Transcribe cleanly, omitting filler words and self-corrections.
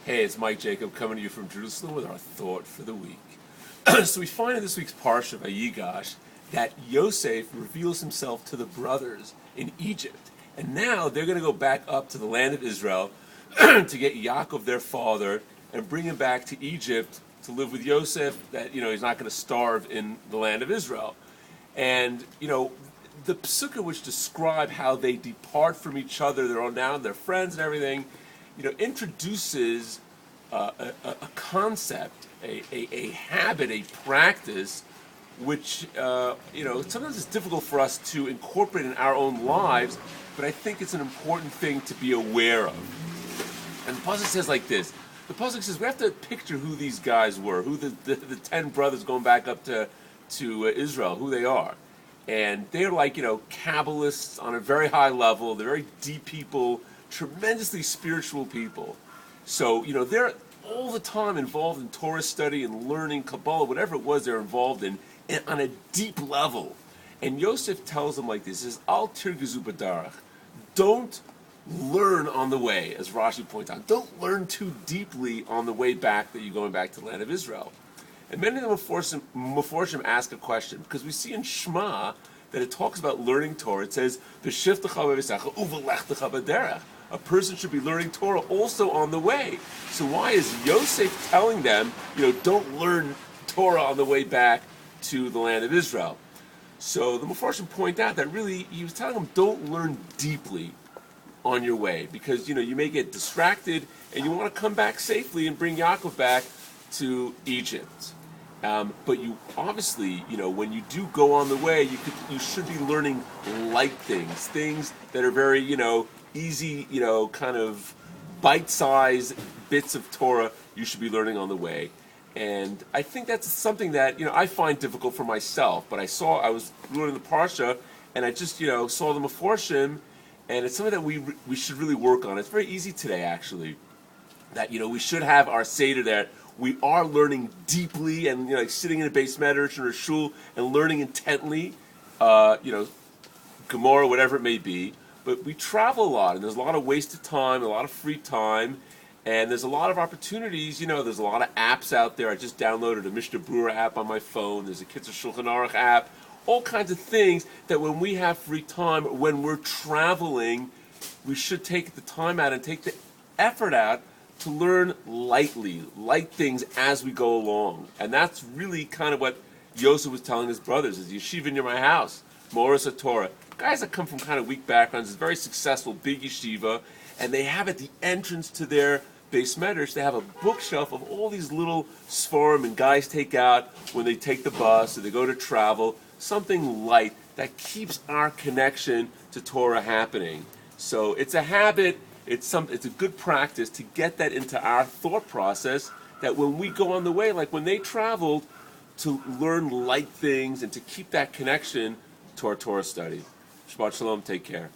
Hey, it's Mike Jacob coming to you from Jerusalem with our thought for the week. So we find in this week's Parsha, Vayigash, that Yosef reveals himself to the brothers in Egypt. And now they're going to go back up to the land of Israel to get Yaakov, their father, and bring him back to Egypt to live with Yosef, that, he's not going to starve in the land of Israel. And, the psukkah which describe how they depart from each other, they're friends and everything, introduces a concept, a habit, a practice, which, sometimes it's difficult for us to incorporate in our own lives, but I think it's an important thing to be aware of. And the pasuk says like this. The pasuk says we have to picture who these guys were, who the 10 brothers going back up to Israel, who they are. And they're like, Kabbalists on a very high level. They're very deep people, tremendously spiritual people. So, they're all the time involved in Torah study and learning Kabbalah, whatever it was they're involved in on a deep level. And Yosef tells them like this, he says, Al tirgizu b'darach. Don't learn on the way, as Rashi points out. Don't learn too deeply on the way back that you're going back to the land of Israel. And many of the Meforshim ask a question, because we see in Shema that it talks about learning Torah. It says, a person should be learning Torah also on the way. So why is Yosef telling them, don't learn Torah on the way back to the land of Israel? So the Meforshim point out that really he was telling them, don't learn deeply on your way, because you may get distracted and you want to come back safely and bring Yaakov back to Egypt. But you obviously, when you do go on the way, you should be learning light things that are very, easy, kind of bite-sized bits of Torah you should be learning on the way. And I think that's something that, I find difficult for myself. But I was learning the Parsha, and I just, saw the Meforshim, and it's something that we should really work on. It's very easy today, actually, that, we should have our Seder there. We are learning deeply and, like sitting in a base medrash or a shul and learning intently, Gemara, whatever it may be. But we travel a lot, and there's a lot of wasted time, a lot of free time, and there's a lot of opportunities. There's a lot of apps out there. I just downloaded a Mishnah Brura app on my phone. There's a Kitzur Shulchan Aruch app. All kinds of things that when we have free time, when we're traveling, we should take the time out and take the effort out to learn light things as we go along. And that's really kind of what Yosef was telling his brothers, is yeshiva near my house, Moras Torah. Guys that come from kind of weak backgrounds, it's very successful, big yeshiva, and they have at the entrance to their base medrash, they have a bookshelf of all these little sforim and guys take out when they take the bus or they go to travel, something light that keeps our connection to Torah happening. So it's a habit. It's a good practice to get that into our thought process, that when we go on the way, like when they traveled, to learn light things and to keep that connection to our Torah study. Shabbat Shalom, take care.